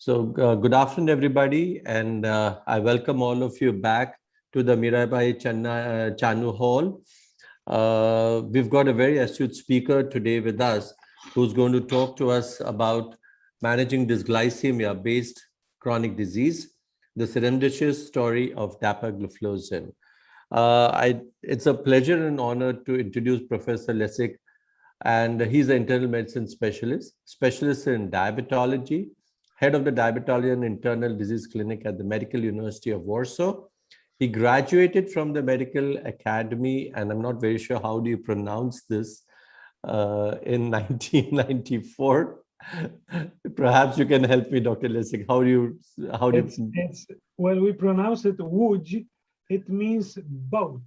Good afternoon, everybody, and I welcome all of you back to the Mirabai Chanu Hall. We've got a very astute speaker today with us who's going to talk to us about managing dysglycemia-based chronic disease, the serendipitous story of dapagliflozin. It's a pleasure and honor to introduce Professor Lessig, and he's an internal medicine specialist in diabetology, head of the Diabetology and Internal Disease Clinic at the Medical University of Warsaw. He graduated from the Medical Academy, and I'm not very sure how do you pronounce this, in 1994. Perhaps you can help me, Dr. Lessig. Well, we pronounce it Łódź. It means boat,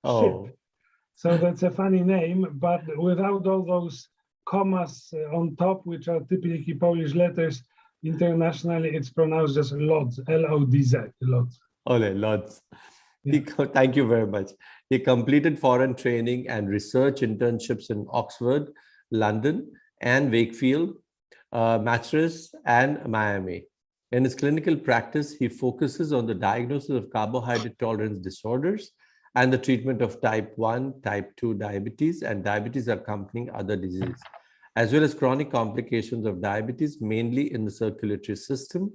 ship. So that's a funny name, but without all those commas on top, which are typically Polish letters, internationally it's pronounced just Lodz, L-O-D-Z, Lodz. Ole, Lodz. Yeah. Thank you very much. He completed foreign training and research internships in Oxford, London, and Wakefield, Massachusetts, and Miami. In his clinical practice, he focuses on the diagnosis of carbohydrate tolerance disorders and the treatment of type 1, type 2 diabetes and diabetes accompanying other diseases, as well as chronic complications of diabetes, mainly in the circulatory system,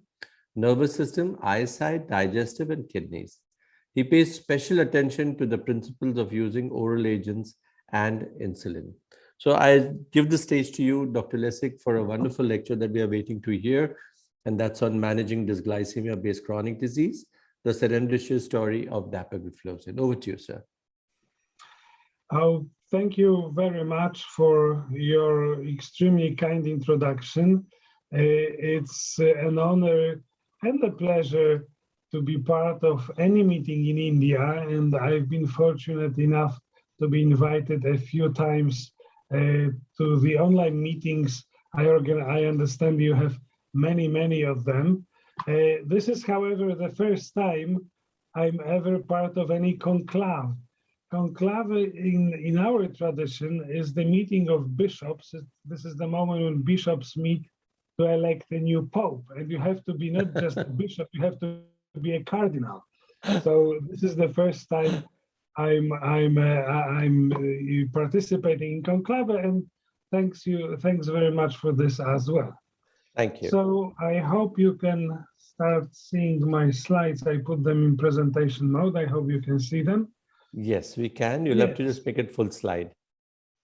nervous system, eyesight, digestive, and kidneys. He pays special attention to the principles of using oral agents and insulin. So I give the stage to you, Dr. Lessig, for a wonderful lecture that we are waiting to hear, and that's on managing dysglycemia-based chronic disease, the serendipitous story of dapagliflozin. Over to you, sir. Oh, thank you very much for your extremely kind introduction. It's an honor and a pleasure to be part of any meeting in India, and I've been fortunate enough to be invited a few times to the online meetings I understand you have many of them. This is, however, the first time I'm ever part of any conclave. Conclave in our tradition is the meeting of bishops. This is the moment when bishops meet to elect a new pope, and you have to be not just a bishop, you have to be a cardinal. So this is the first time I'm participating in conclave, and thanks very much for this as well. Thank you. So I hope you can start seeing my slides. I put them in presentation mode. I hope you can see them. Yes, we can. You'll have to just make it full slide.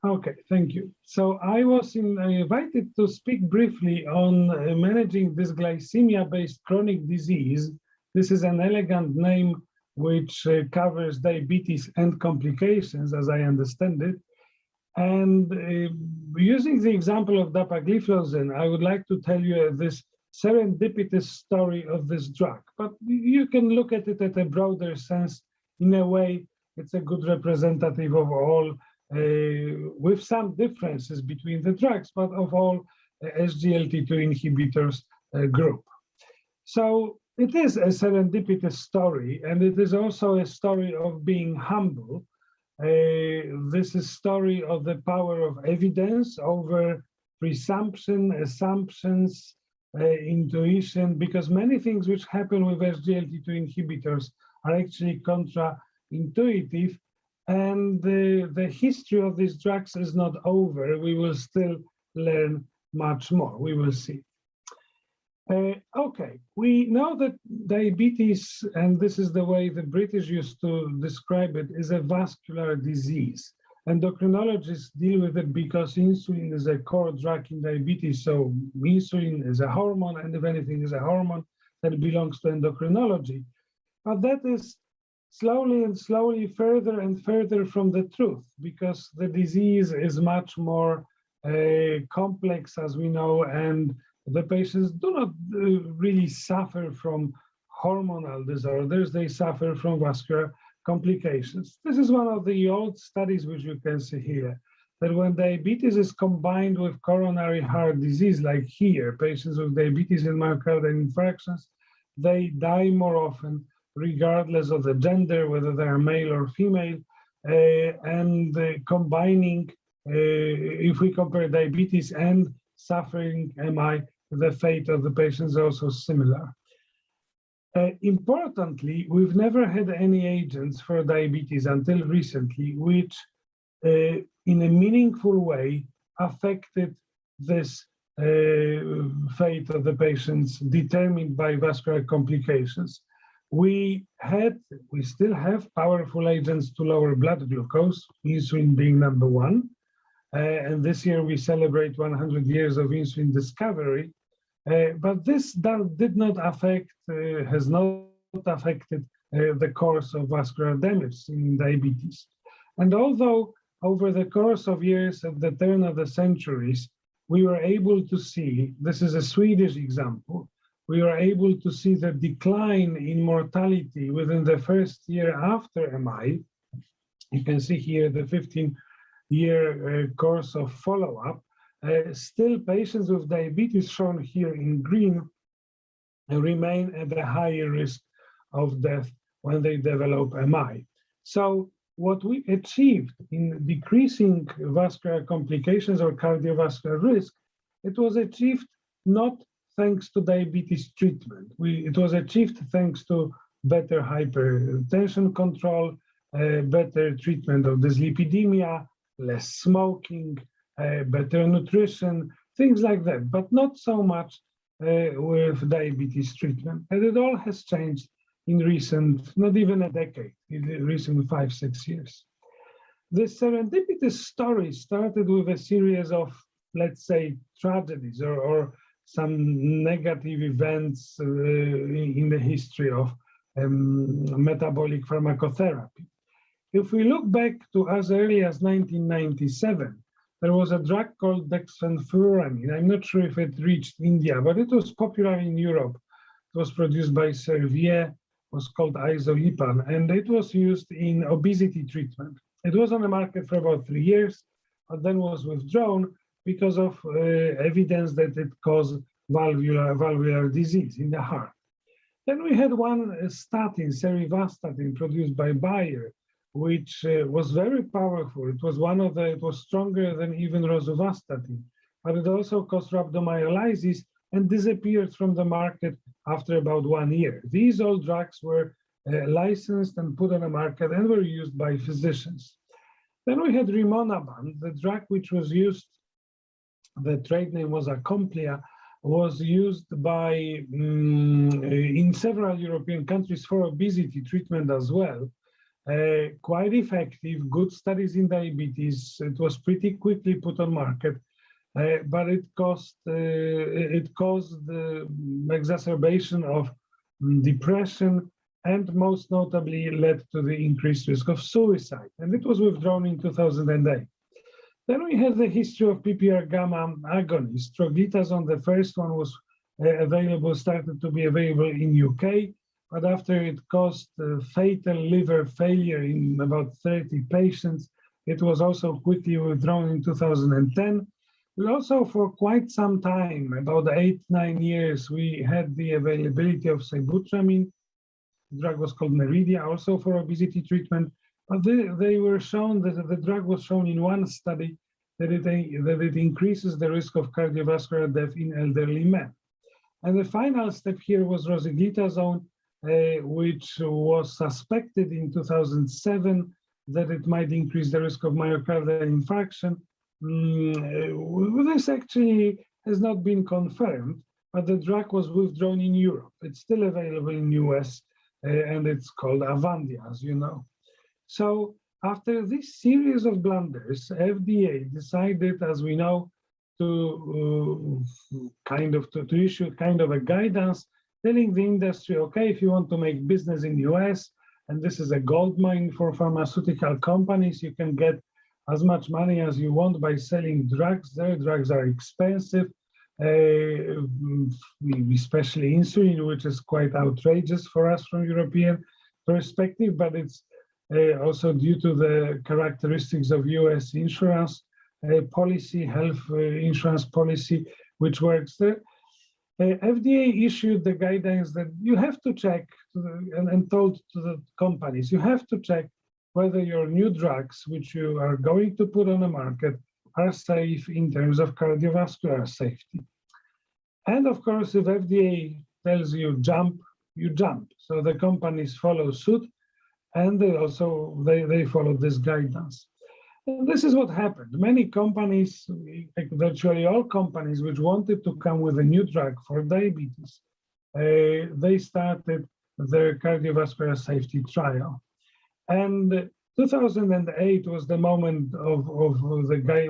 Okay, thank you. So I was invited to speak briefly on managing dysglycemia-based chronic disease. This is an elegant name which covers diabetes and complications, as I understand it. And using the example of dapagliflozin, I would like to tell you this serendipitous story of this drug. But you can look at it at a broader sense. In a way, it's a good representative of all, with some differences between the drugs, but of all SGLT2 inhibitors group. So it is a serendipitous story, and it is also a story of being humble. This is a story of the power of evidence over presumption, assumptions, intuition, because many things which happen with SGLT2 inhibitors are actually contra-intuitive, and the history of these drugs is not over. We will still learn much more. We will see. Okay, we know that diabetes, and this is the way the British used to describe it, is a vascular disease. Endocrinologists deal with it because insulin is a core drug in diabetes. So insulin is a hormone, and if anything is a hormone, then it belongs to endocrinology. But that is slowly further and further from the truth, because the disease is much more complex, as we know, and the patients do not really suffer from hormonal disorders. They suffer from vascular complications. This is one of the old studies which you can see here, that when diabetes is combined with coronary heart disease, like here, patients with diabetes and myocardial infarctions, they die more often, regardless of the gender, whether they are male or female, and combining, if we compare diabetes and suffering MI, the fate of the patients is also similar. Importantly, we've never had any agents for diabetes until recently, which in a meaningful way affected this fate of the patients determined by vascular complications. We still have powerful agents to lower blood glucose, insulin being number one. And this year we celebrate 100 years of insulin discovery. But this did not affect, has not affected the course of vascular damage in diabetes. And although over the course of years at the turn of the centuries, we were able to see, this is a Swedish example, we were able to see the decline in mortality within the first year after MI. You can see here the 15-year course of follow-up. Still, patients with diabetes, shown here in green, remain at a higher risk of death when they develop MI. So what we achieved in decreasing vascular complications or cardiovascular risk, it was achieved not thanks to diabetes treatment. It was achieved thanks to better hypertension control, better treatment of dyslipidemia, less smoking, better nutrition, things like that, but not so much with diabetes treatment. And it all has changed in recent, not even a decade, in recent 5-6 years. The serendipitous story started with a series of, let's say, tragedies or some negative events in the history of metabolic pharmacotherapy. If we look back to as early as 1997, there was a drug called dexfenfluramine. I'm not sure if it reached India, but it was popular in Europe. It was produced by Servier, was called isolipan, and it was used in obesity treatment. It was on the market for about 3 years, but then was withdrawn because of evidence that it caused valvular disease in the heart. Then we had one statin, serivastatin, produced by Bayer, which was very powerful. It was stronger than even rosuvastatin, but it also caused rhabdomyolysis and disappeared from the market after about 1 year. These all drugs were licensed and put on the market and were used by physicians. Then we had rimonabant, the drug which was used, the trade name was Acomplia, was used by in several European countries for obesity treatment as well. Quite effective, good studies in diabetes. It was pretty quickly put on market, but it caused the exacerbation of depression and most notably led to the increased risk of suicide. And it was withdrawn in 2008. Then we have the history of PPR gamma agonists. Troglitazone, the first one was started to be available in UK, but after it caused fatal liver failure in about 30 patients, it was also quickly withdrawn in 2010. We also, for quite some time, about 8-9 years, we had the availability of sibutramine. The drug was called Meridia, also for obesity treatment. But they were shown that the drug was shown in one study that it increases the risk of cardiovascular death in elderly men. And the final step here was rosiglitazone, which was suspected in 2007 that it might increase the risk of myocardial infarction. This actually has not been confirmed, but the drug was withdrawn in Europe. It's still available in US, and it's called Avandia, as you know. So after this series of blunders, FDA decided, as we know, to issue kind of a guidance telling the industry, okay, if you want to make business in the US, and this is a gold mine for pharmaceutical companies, you can get as much money as you want by selling drugs. Their drugs are expensive, especially insulin, which is quite outrageous for us from European perspective, but it's also due to the characteristics of US insurance policy, health insurance policy, which works there. FDA issued the guidance that you have to check and told to the companies, you have to check whether your new drugs, which you are going to put on the market, are safe in terms of cardiovascular safety. And of course, if FDA tells you jump, you jump. So the companies follow suit, and they follow this guidance. And this is what happened. Many companies, virtually all companies, which wanted to come with a new drug for diabetes, they started their cardiovascular safety trial. And 2008 was the moment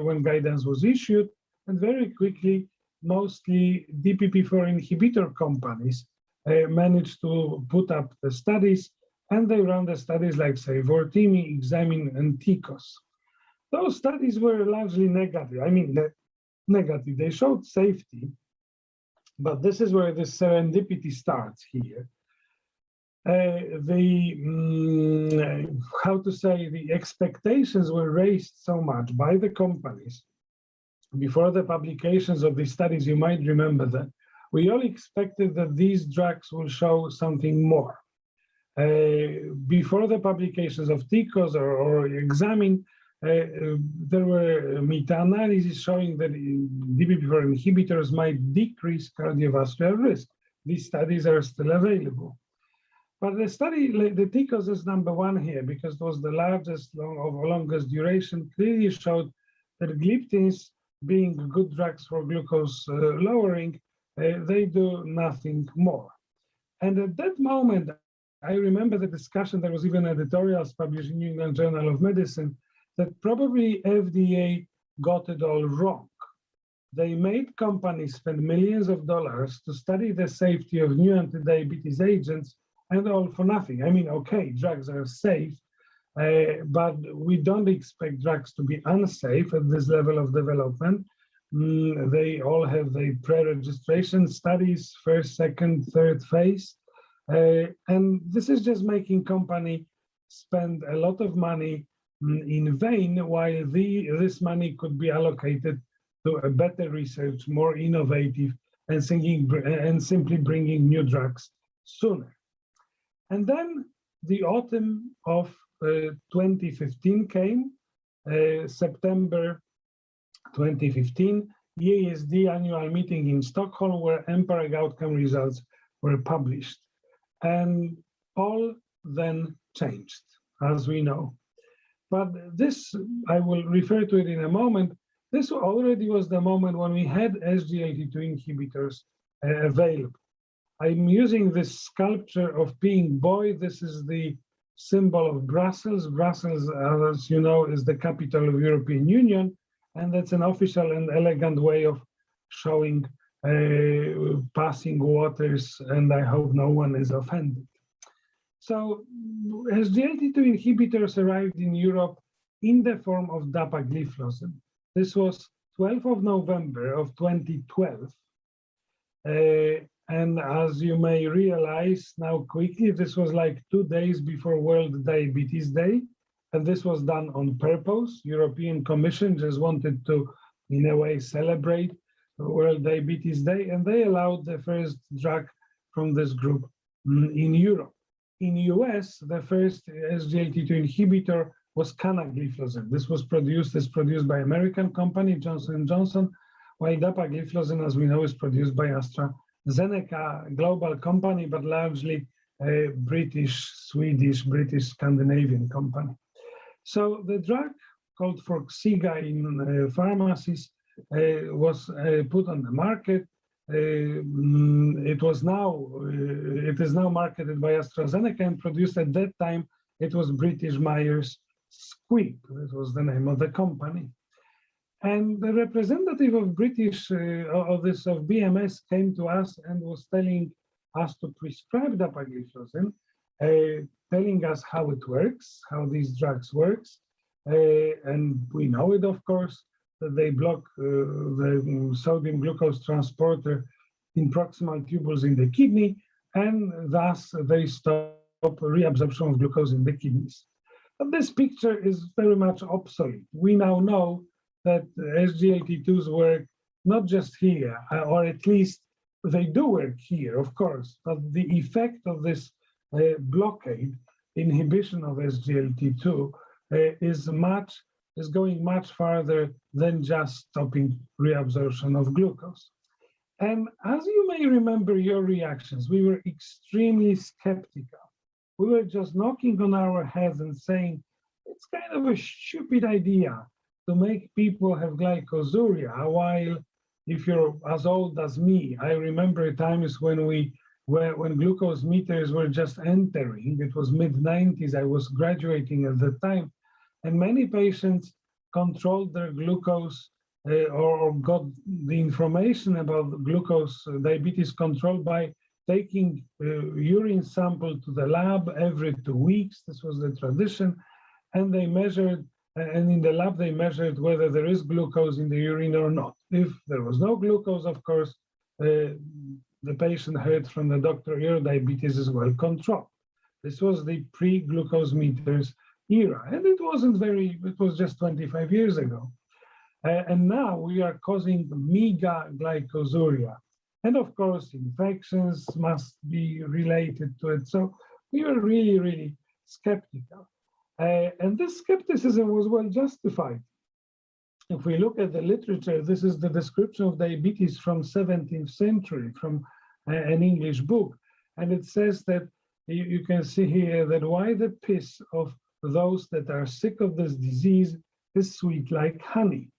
when guidance was issued, and very quickly, mostly DPP-4 inhibitor companies managed to put up the studies, and they ran the studies like, say, Vortimi, Examine, and TICOS. Those studies were largely negative. I mean, negative. They showed safety, but this is where the serendipity starts here. The expectations were raised so much by the companies before the publications of these studies. You might remember that we all expected that these drugs will show something more. Before the publications of TICOS or Examine, there were meta-analyses showing that DPP-4 inhibitors might decrease cardiovascular risk. These studies are still available. But the study, the TICOS is number one here because it was the largest of longest duration, clearly showed that gliptins, being good drugs for glucose lowering, they do nothing more. And at that moment, I remember the discussion, there was even editorials published in New England Journal of Medicine, that probably FDA got it all wrong. They made companies spend millions of dollars to study the safety of new anti-diabetes agents, and all for nothing. I mean, okay, drugs are safe, but we don't expect drugs to be unsafe at this level of development. They all have the pre-registration studies, first, second, third phase. And this is just making company spend a lot of money in vain, while this money could be allocated to a better research, more innovative, and simply bringing new drugs sooner. And then the autumn of 2015 came, September 2015, EASD annual meeting in Stockholm, where EMPA-REG outcome results were published. And all then changed, as we know. But this, I will refer to it in a moment, this already was the moment when we had SGLT2 inhibitors available. I'm using this sculpture of Peeing Boy. This is the symbol of Brussels. Brussels, as you know, is the capital of European Union, and that's an official and elegant way of showing passing waters, and I hope no one is offended. So SGLT2 inhibitors arrived in Europe in the form of dapagliflozin. This was 12th of November of 2012. And as you may realize now quickly, this was like 2 days before World Diabetes Day. And this was done on purpose. European Commission just wanted to, in a way, celebrate World Diabetes Day. And they allowed the first drug from this group in Europe. In US, the first SGLT2 inhibitor was canagliflozin. This was produced by American company, Johnson & Johnson, while dapagliflozin, as we know, is produced by AstraZeneca, global company, but largely a British, Swedish, British, Scandinavian company. So the drug called Forxiga in pharmacies was put on the market. It is now marketed by AstraZeneca and produced at that time. It was British Myers Squibb. That was the name of the company. And the representative of BMS came to us and was telling us to prescribe dapagliflozin, telling us how it works, how these drugs works, and we know it, of course, that they block the sodium glucose transporter in proximal tubules in the kidney, and thus they stop reabsorption of glucose in the kidneys. But this picture is very much obsolete. We now know that SGLT2s work not just here, or at least they do work here, of course, but the effect of this blockade, inhibition of SGLT2, is going much farther than just stopping reabsorption of glucose. And as you may remember your reactions, we were extremely skeptical. We were just knocking on our heads and saying, it's kind of a stupid idea to make people have glycosuria, while if you're as old as me, I remember times when when glucose meters were just entering. It was mid-90s, I was graduating at the time, and many patients controlled their glucose or got the information about glucose diabetes control by taking urine sample to the lab every 2 weeks. This was the tradition. And they measured, and in the lab, they measured whether there is glucose in the urine or not. If there was no glucose, of course, the patient heard from the doctor, your diabetes is well controlled. This was the pre-glucose meters era. And it was just 25 years ago. And now we are causing mega glycosuria. And of course, infections must be related to it. So we were really, really skeptical. And this skepticism was well justified. If we look at the literature, this is the description of diabetes from 17th century, from an English book. And it says that you can see here that why the piss of those that are sick of this disease is sweet like honey.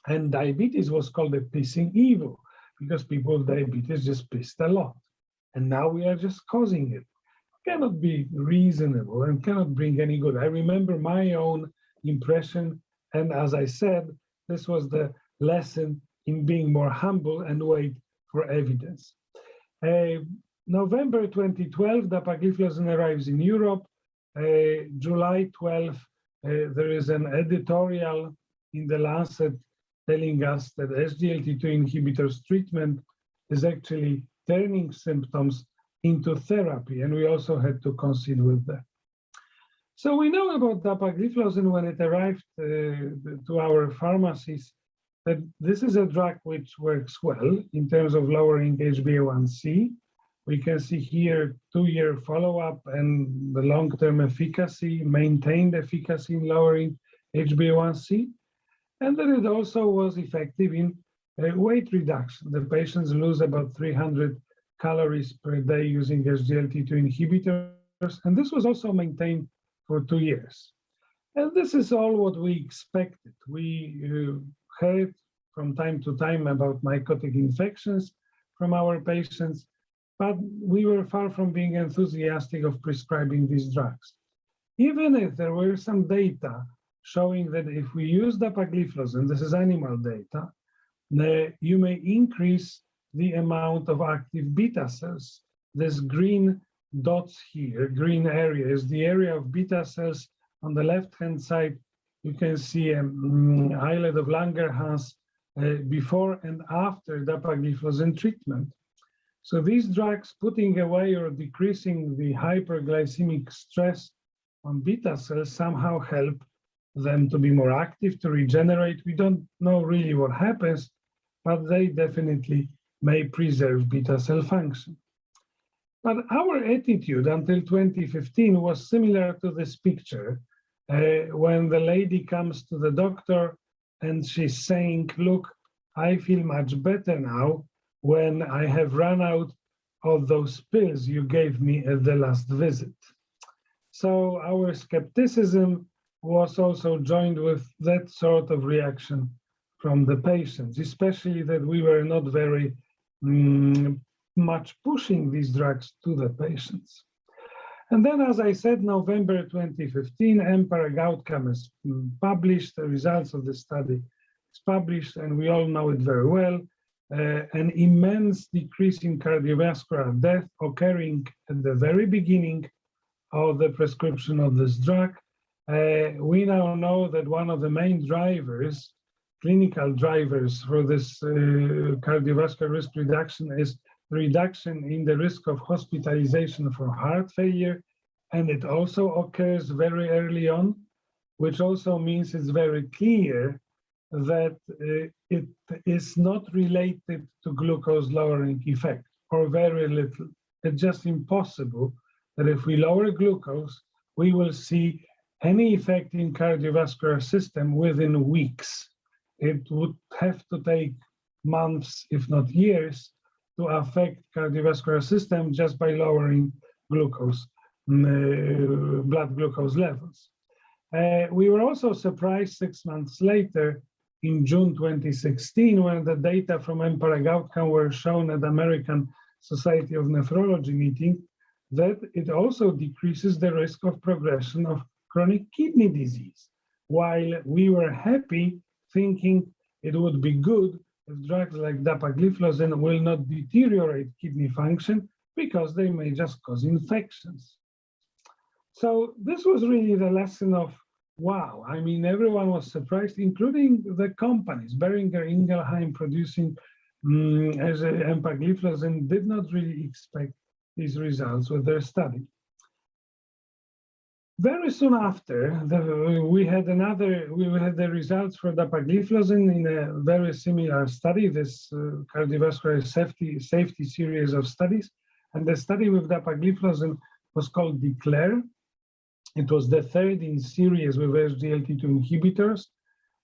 And diabetes was called a pissing evil because people with diabetes just pissed a lot. And now we are just causing it. Cannot be reasonable and cannot bring any good. I remember my own impression. And as I said, this was the lesson in being more humble and wait for evidence. November 2012, dapagliflozin arrives in Europe. July 12, there is an editorial in the Lancet telling us that SGLT2 inhibitors treatment is actually turning symptoms into therapy, and we also had to concede with that. So we know about dapagliflozin when it arrived to our pharmacies, that this is a drug which works well in terms of lowering HbA1c. We can see here 2-year follow-up and the long-term efficacy, maintained efficacy in lowering HbA1c, and that it also was effective in weight reduction. The patients lose about 300 calories per day using SGLT2 inhibitors, and this was also maintained for 2 years. And this is all what we expected. We heard from time to time about mycotic infections from our patients, but we were far from being enthusiastic of prescribing these drugs. Even if there were some data showing that if we use dapagliflozin, this is animal data, you may increase the amount of active beta cells. This green dots here, green area, is the area of beta cells. On the left-hand side, you can see an islet of Langerhans before and after dapagliflozin treatment. So these drugs putting away or decreasing the hyperglycemic stress on beta cells somehow help them to be more active, to regenerate. We don't know really what happens, but they definitely may preserve beta cell function. But our attitude until 2015 was similar to this picture, when the lady comes to the doctor and she's saying, look, I feel much better now when I have run out of those pills you gave me at the last visit. So our skepticism was also joined with that sort of reaction from the patients, especially that we were not very much pushing these drugs to the patients. And then, as I said, November 2015, EMPERG outcome is published, the results of the study is published, and we all know it very well. An immense decrease in cardiovascular death occurring at the very beginning of the prescription of this drug. We now know that one of the main drivers, clinical drivers for this cardiovascular risk reduction is reduction in the risk of hospitalization for heart failure. And it also occurs very early on, which also means it's very clear that it is not related to glucose lowering effect, or very little. It's just impossible that if we lower glucose, we will see any effect in cardiovascular system within weeks. It would have to take months, if not years, to affect cardiovascular system just by lowering glucose, blood glucose levels. We were also surprised 6 months later in June 2016 when the data from EMPERAG outcome were shown at the American Society of Nephrology meeting that it also decreases the risk of progression of chronic kidney disease. While we were happy thinking it would be good if drugs like dapagliflozin will not deteriorate kidney function because they may just cause infections. So this was really the lesson of, wow, I mean, everyone was surprised, including the companies. Boehringer Ingelheim producing as empagliflozin did not really expect these results with their study. Very soon after, we had the results for dapagliflozin in a very similar study, this cardiovascular safety series of studies. And the study with dapagliflozin was called DECLARE. It was the third in series with SGLT2 inhibitors.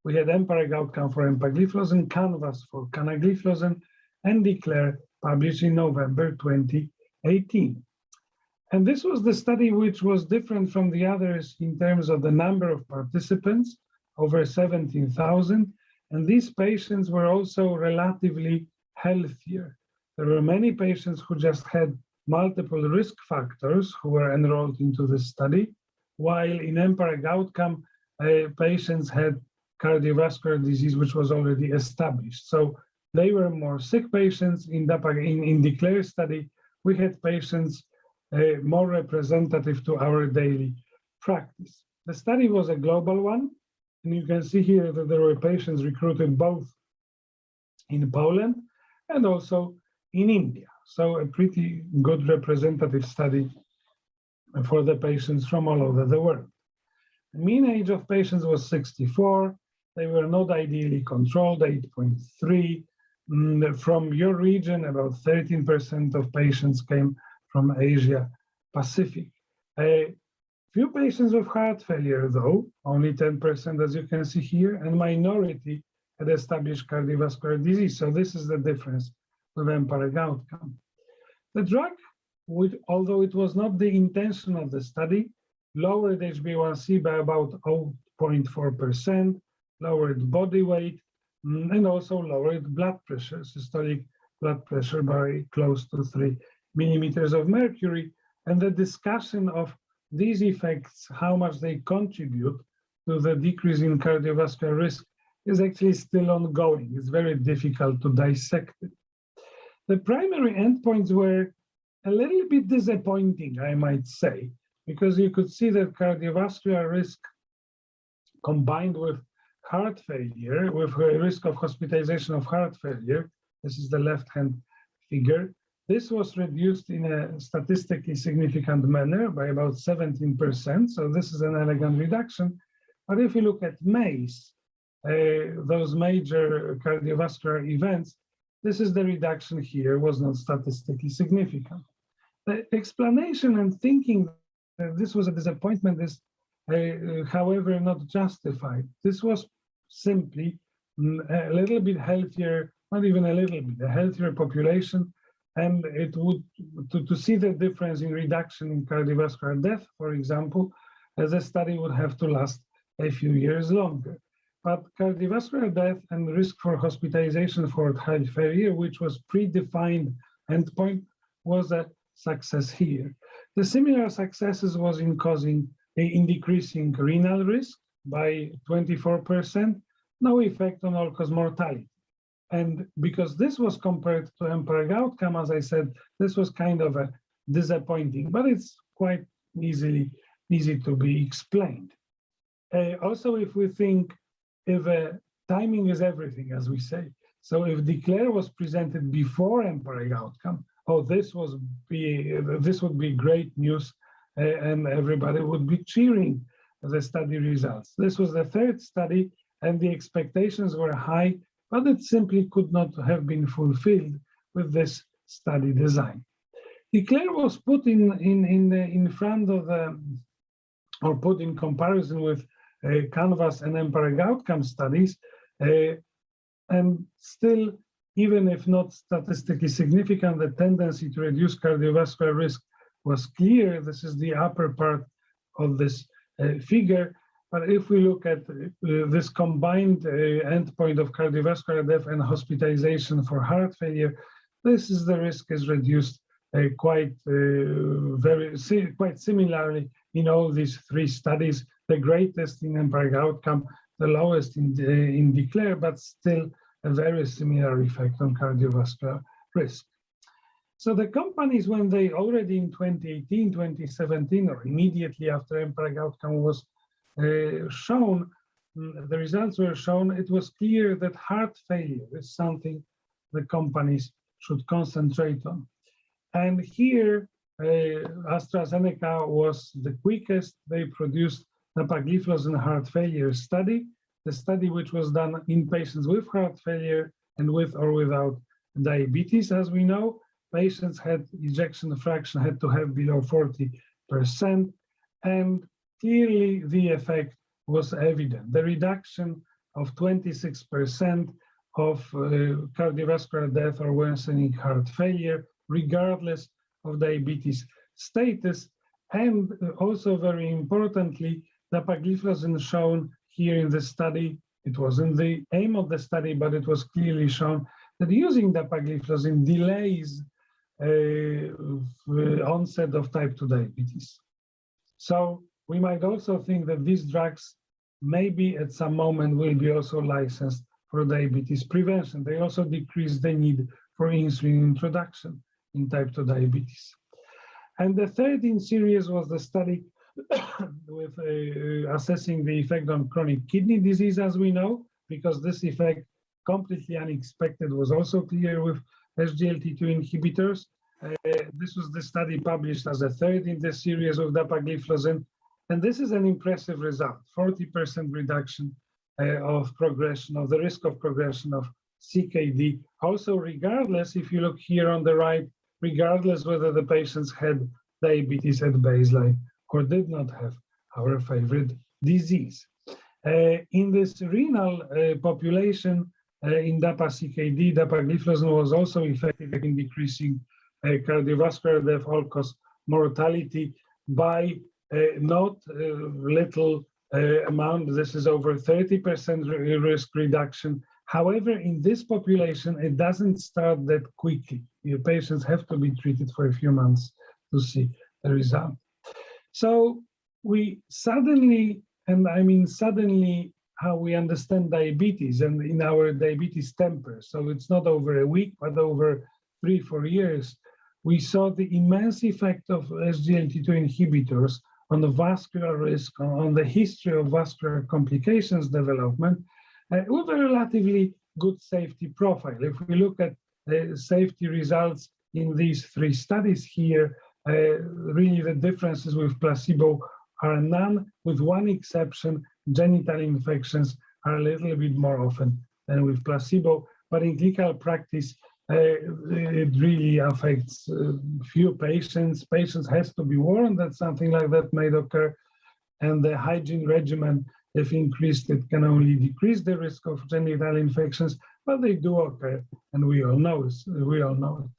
We had EMPERAG outcome for empagliflozin, CANVAS for canagliflozin, and DECLARE published in November 2018. And this was the study which was different from the others in terms of the number of participants, over 17,000. And these patients were also relatively healthier. There were many patients who just had multiple risk factors who were enrolled into this study, while in EMPERAG outcome, patients had cardiovascular disease which was already established. So they were more sick patients. In DECLARE study, we had patients more representative to our daily practice. The study was a global one, and you can see here that there were patients recruited both in Poland and also in India. So a pretty good representative study for the patients from all over the world. The mean age of patients was 64. They were not ideally controlled, 8.3. From your region, about 13% of patients came from Asia Pacific. A few patients with heart failure, though, only 10%, as you can see here, and minority had established cardiovascular disease. So this is the difference with EMPERAG outcome. The drug, although it was not the intention of the study, lowered HbA1c by about 0.4%, lowered body weight, and also lowered blood pressure, systolic blood pressure by close to 3 millimeters of mercury. And the discussion of these effects, how much they contribute to the decrease in cardiovascular risk, is actually still ongoing. It's very difficult to dissect it. The primary endpoints were a little bit disappointing, I might say, because you could see that cardiovascular risk combined with heart failure, with a risk of hospitalization of heart failure, this is the left-hand figure, this was reduced in a statistically significant manner by about 17%, so this is an elegant reduction. But if you look at MACE, those major cardiovascular events, this is the reduction here, was not statistically significant. The explanation and thinking that this was a disappointment is, however, not justified. This was simply a little bit healthier, not even a little bit, a healthier population, and it would, to see the difference in reduction in cardiovascular death, for example, as a study would have to last a few years longer. But cardiovascular death and risk for hospitalization for heart failure, which was predefined endpoint, was a success here. The similar successes was in decreasing renal risk by 24%, no effect on all-cause mortality. And because this was compared to EMPERAG outcome, as I said, this was kind of a disappointing, but it's quite easy to be explained. Also, if we think if timing is everything, as we say, so if DECLARE was presented before EMPERAG outcome, this would be great news, and everybody would be cheering the study results. This was the third study, and the expectations were high, but it simply could not have been fulfilled with this study design. DECLARE was put in front of or put in comparison with CANVAS and EMPERAG outcome studies, and still even if not statistically significant, the tendency to reduce cardiovascular risk was clear. This is the upper part of this figure. But if we look at this combined endpoint of cardiovascular death and hospitalization for heart failure, the risk is reduced quite similarly in all these three studies. The greatest in EMPERIC outcome, the lowest in DECLARE, but still a very similar effect on cardiovascular risk. So the companies, when they already in 2018, 2017, or immediately after EMPERIC outcome was shown, the results were shown, it was clear that heart failure is something the companies should concentrate on. And here, AstraZeneca was the quickest. They produced dapagliflozin heart failure study, the study which was done in patients with heart failure and with or without diabetes. As we know, patients had ejection fraction had to have below 40%, and clearly the effect was evident. The reduction of 26% of cardiovascular death or worsening heart failure, regardless of diabetes status. And also very importantly, dapagliflozin shown here in the study, it wasn't the aim of the study, but it was clearly shown that using dapagliflozin delays onset of type 2 diabetes. So we might also think that these drugs maybe at some moment will be also licensed for diabetes prevention. They also decrease the need for insulin introduction in type 2 diabetes. And the third in series was the study with assessing the effect on chronic kidney disease, as we know, because this effect, completely unexpected, was also clear with SGLT2 inhibitors. This was the study published as a third in the series of dapagliflozin. And this is an impressive result, 40% reduction of progression, of the risk of progression of CKD. Also, regardless, if you look here on the right, regardless whether the patients had diabetes at baseline or did not have our favorite disease. In this renal population, in DAPA-CKD, dapagliflozin was also effective in decreasing cardiovascular death, all-cause mortality by not little amount. This is over 30% risk reduction. However, in this population, it doesn't start that quickly. Your patients have to be treated for a few months to see the result. So we suddenly, and I mean suddenly, how we understand diabetes and in our diabetes temper. So it's not over a week, but over 3-4 years. We saw the immense effect of SGLT2 inhibitors on the vascular risk, on the history of vascular complications development, with a relatively good safety profile. If we look at safety results in these three studies here, really the differences with placebo are none, with one exception. Genital infections are a little bit more often than with placebo, but in clinical practice, it really affects few patients. Patients has to be warned that something like that may occur, and the hygiene regimen, if increased, it can only decrease the risk of genital infections, but they do occur, and we all know it.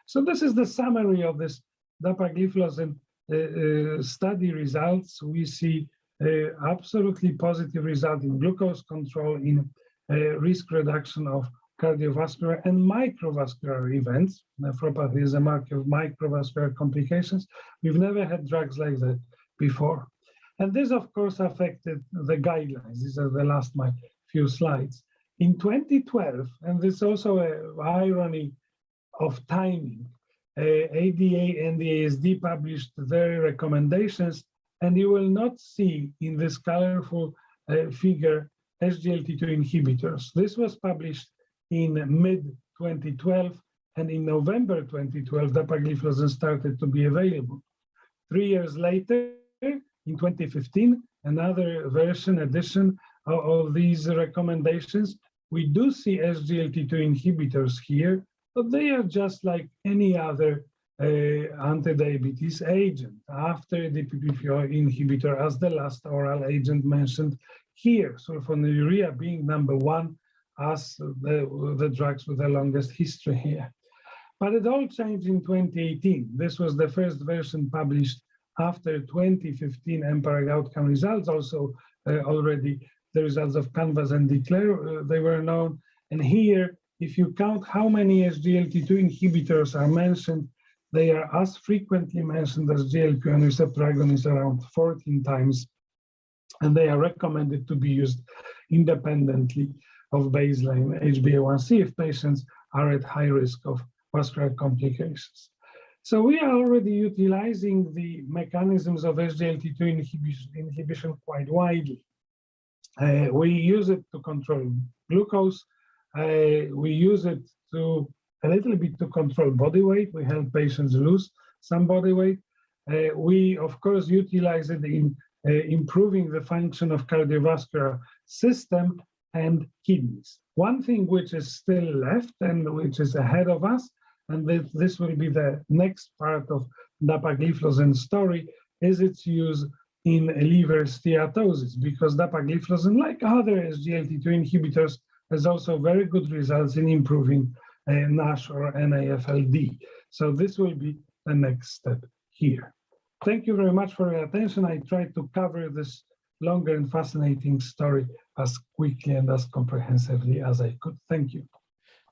So this is the summary of this dapagliflozin study results. We see absolutely positive result in glucose control, in risk reduction of cardiovascular and microvascular events. Nephropathy is a marker of microvascular complications. We've never had drugs like that before. And this, of course, affected the guidelines. These are the last my few slides. In 2012, and this is also an irony of timing, ADA and the ASD published their recommendations, and you will not see in this colorful figure SGLT2 inhibitors. This was published in mid-2012, and in November 2012, dapagliflozin started to be available. 3 years later, in 2015, another edition of these recommendations. We do see SGLT2 inhibitors here, but they are just like any other anti-diabetes agent after the DPP4 inhibitor as the last oral agent mentioned here. Sulfonylurea being number one as the drugs with the longest history here. But it all changed in 2018. This was the first version published after 2015 EMPEROR outcome results. Also, already the results of CANVAS and DECLARE, they were known. And here, if you count how many SGLT2 inhibitors are mentioned, they are as frequently mentioned as GLP-1 receptor agonists, around 14 times. And they are recommended to be used independently of baseline HbA1c if patients are at high risk of vascular complications. So we are already utilizing the mechanisms of SGLT2 inhibition quite widely. We use it to control glucose. We use it to a little bit to control body weight. We help patients lose some body weight. We, of course, utilize it in improving the function of cardiovascular system and kidneys. One thing which is still left and which is ahead of us, and this will be the next part of dapagliflozin story, is its use in liver steatosis, because dapagliflozin, like other SGLT2 inhibitors, has also very good results in improving NASH or NAFLD. So this will be the next step here. Thank you very much for your attention. I tried to cover this longer and fascinating story as quickly and as comprehensively as I could. Thank you.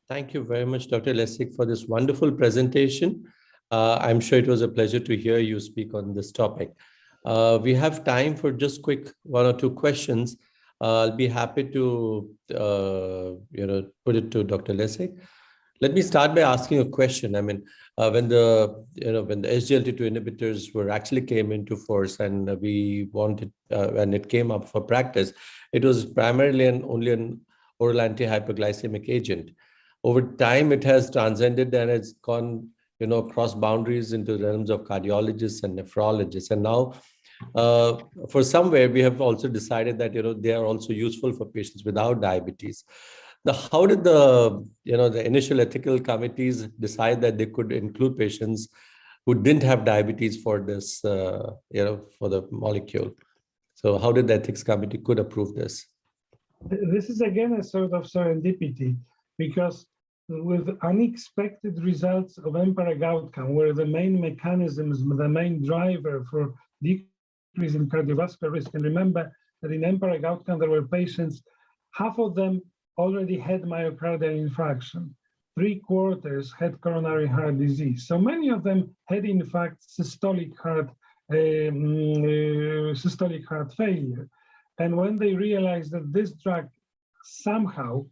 Thank you very much, Dr. Lessig, for this wonderful presentation. I'm sure it was a pleasure to hear you speak on this topic. We have time for just quick 1 or 2 questions. I'll be happy to put it to Dr. Lessig. Let me start by asking a question. I mean, when the SGLT2 inhibitors actually came into force and we wanted, when it came up for practice, it was primarily only an oral anti-hyperglycemic agent. Over time, it has transcended and it's gone, across boundaries into the realms of cardiologists and nephrologists. And now, for somewhere, we have also decided that, they are also useful for patients without diabetes. How did the initial ethical committees decide that they could include patients who didn't have diabetes for this, for the molecule? So how did the ethics committee could approve this? This is again a sort of serendipity, because with unexpected results of EMPEROR outcome, where the main mechanisms, the main driver for decrease in cardiovascular risk, and remember that in EMPEROR outcome, there were patients, half of them already had myocardial infarction, 3/4 had coronary heart disease. So many of them had, in fact, systolic heart failure. And when they realized that this drug somehow,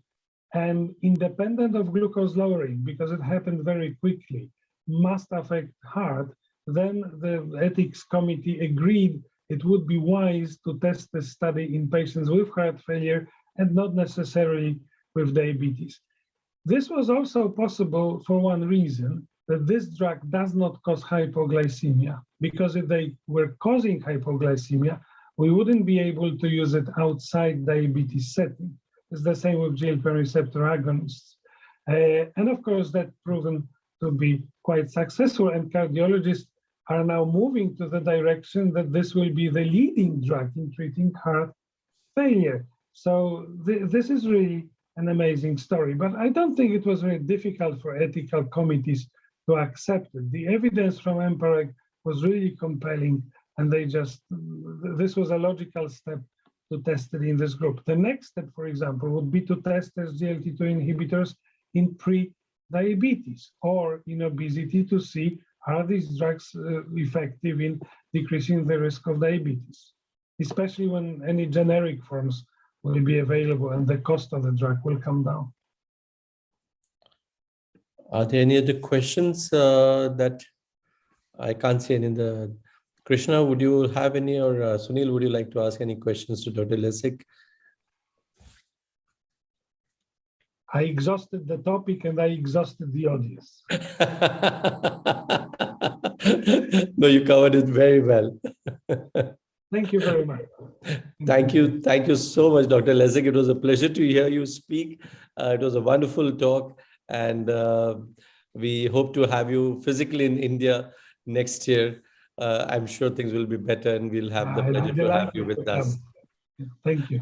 and independent of glucose lowering, because it happened very quickly, must affect heart, then the ethics committee agreed it would be wise to test this study in patients with heart failure and not necessarily with diabetes. This was also possible for one reason, that this drug does not cause hypoglycemia, because if they were causing hypoglycemia, we wouldn't be able to use it outside diabetes setting. It's the same with GLP-1 receptor agonists. And of course, that's proven to be quite successful, and cardiologists are now moving to the direction that this will be the leading drug in treating heart failure. So this is really an amazing story, but I don't think it was very difficult for ethical committees to accept it. The evidence from EMPEROR was really compelling, and this was a logical step to test it in this group. The next step, for example, would be to test SGLT2 inhibitors in pre-diabetes or in obesity to see, are these drugs effective in decreasing the risk of diabetes, especially when any generic forms will be available and the cost of the drug will come down. Are there any other questions that I can't see any in the... Krishna, would you have any, or Sunil, would you like to ask any questions to Dr. Lessig? I exhausted the topic and I exhausted the audience. No, you covered it very well. Thank you very much. Thank you. Thank you so much, Dr. Lessig. It was a pleasure to hear you speak. It was a wonderful talk, and we hope to have you physically in India next year. I'm sure things will be better, and we'll have the pleasure to have you with us. Thank you.